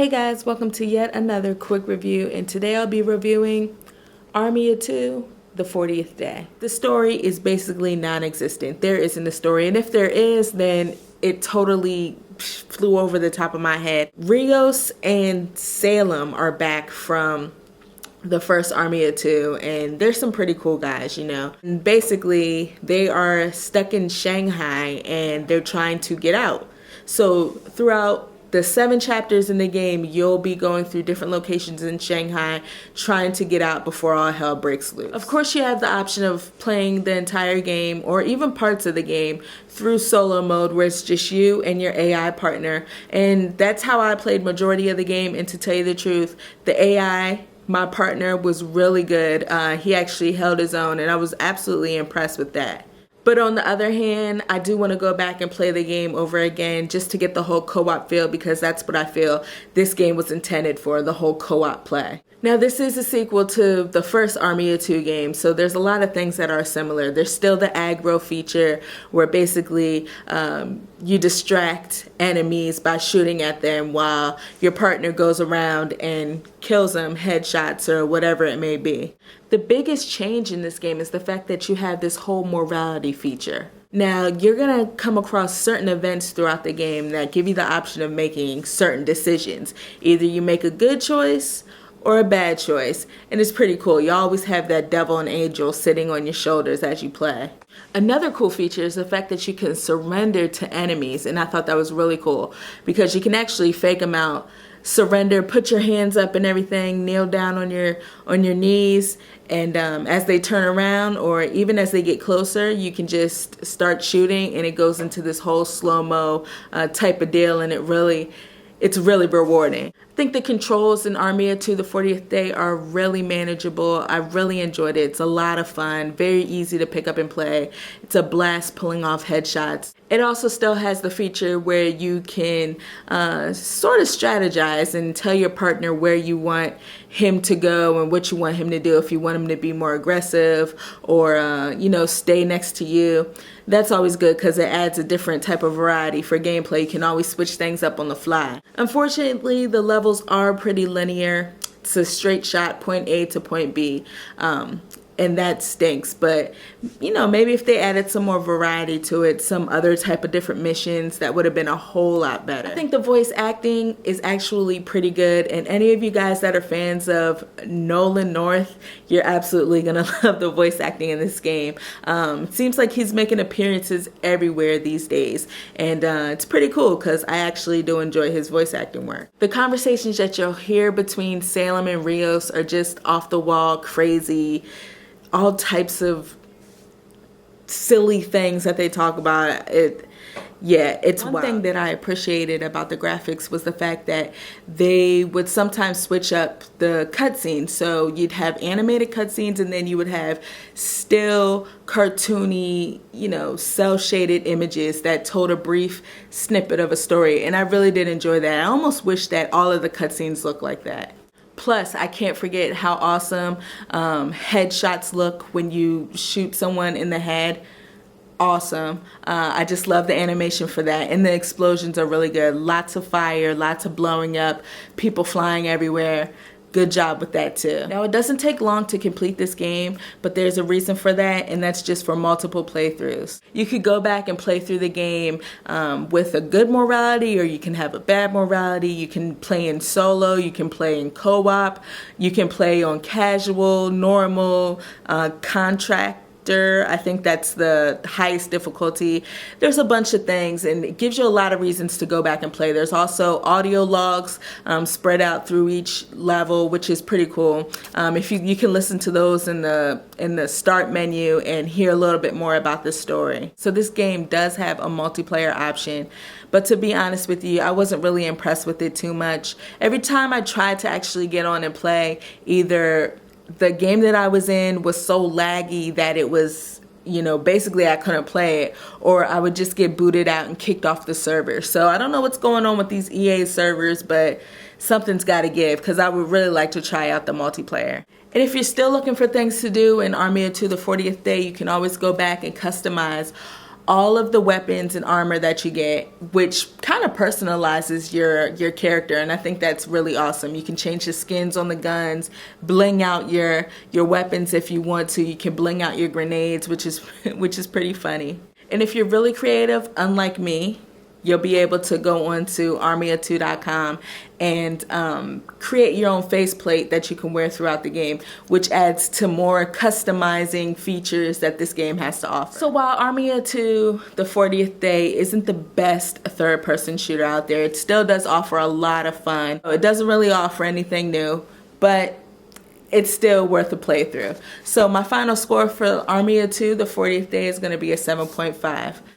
Hey guys, welcome to yet another quick review, and today I'll be reviewing Army of Two, the 40th Day. The story is basically non-existent. There isn't a story, and if there is, then it totally flew over the top of my head. Rios and Salem are back from the first Army of Two, and there's some pretty cool guys, you know. And basically, they are stuck in Shanghai, and they're trying to get out. So throughout the 7 chapters in the game, you'll be going through different locations in Shanghai trying to get out before all hell breaks loose. Of course, you have the option of playing the entire game or even parts of the game through solo mode, where it's just you and your AI partner. And that's how I played majority of the game. And to tell you the truth, the AI, my partner, was really good. He actually held his own, and I was absolutely impressed with that. But on the other hand, I do want to go back and play the game over again just to get the whole co-op feel, because that's what I feel this game was intended for, the whole co-op play. Now, this is a sequel to the first Army of Two game, so there's a lot of things that are similar. There's still the aggro feature where basically you distract enemies by shooting at them while your partner goes around and kills them, headshots or whatever it may be. The biggest change in this game is the fact that you have this whole morality feature. Now, you're going to come across certain events throughout the game that give you the option of making certain decisions. Either you make a good choice or a bad choice, and it's pretty cool. You always have that devil and angel sitting on your shoulders as you play. Another cool feature is the fact that you can surrender to enemies, and I thought that was really cool because you can actually fake them out, surrender, put your hands up and everything, kneel down on your knees, and as they turn around or even as they get closer, you can just start shooting, and it goes into this whole slow-mo type of deal, and it's really rewarding. I think the controls in Army of Two, the 40th Day are really manageable. I really enjoyed it. It's a lot of fun, very easy to pick up and play. It's a blast pulling off headshots. It also still has the feature where you can sort of strategize and tell your partner where you want him to go and what you want him to do. If you want him to be more aggressive or, stay next to you. That's always good because it adds a different type of variety for gameplay. You can always switch things up on the fly. Unfortunately, the levels are pretty linear. It's a straight shot, point A to point B. And that stinks, but maybe if they added some more variety to it, some other type of different missions, that would have been a whole lot better. I think the voice acting is actually pretty good, and any of you guys that are fans of Nolan North, you're absolutely gonna love the voice acting in this game. It seems like he's making appearances everywhere these days, and it's pretty cool because I actually do enjoy his voice acting work. The conversations that you'll hear between Salem and Rios are just off the wall, crazy, all types of silly things that they talk about. It's one thing that I appreciated about the graphics was the fact that they would sometimes switch up the cutscenes. So you'd have animated cutscenes, and then you would have still cartoony, cell shaded images that told a brief snippet of a story. And I really did enjoy that. I almost wish that all of the cutscenes looked like that. Plus, I can't forget how awesome headshots look when you shoot someone in the head. Awesome. I just love the animation for that. And the explosions are really good. Lots of fire, lots of blowing up, people flying everywhere. Good job with that too. Now, it doesn't take long to complete this game, but there's a reason for that, and that's just for multiple playthroughs. You could go back and play through the game with a good morality, or you can have a bad morality. You can play in solo, you can play in co-op, you can play on casual, normal, contract. I think that's the highest difficulty. There's a bunch of things, and it gives you a lot of reasons to go back and play. There's also audio logs spread out through each level, which is pretty cool. If you can listen to those in the start menu and hear a little bit more about the story. So this game does have a multiplayer option, but to be honest with you, I wasn't really impressed with it too much. Every time I tried to actually get on and play, either the game that I was in was so laggy that it was, basically I couldn't play it, or I would just get booted out and kicked off the server. So I don't know what's going on with these EA servers, but something's got to give, because I would really like to try out the multiplayer. And if you're still looking for things to do in Army of Two, the 40th Day, you can always go back and customize all of the weapons and armor that you get, which kind of personalizes your character, and I think that's really awesome. You can change the skins on the guns, bling out your weapons if you want to. You can bling out your grenades, which is pretty funny. And if you're really creative, unlike me, you'll be able to go on to armia2.com and create your own faceplate that you can wear throughout the game, which adds to more customizing features that this game has to offer. So while Armia 2, the 40th Day, isn't the best third-person shooter out there, it still does offer a lot of fun. It doesn't really offer anything new, but it's still worth a playthrough. So my final score for Armia 2, the 40th Day, is going to be a 7.5.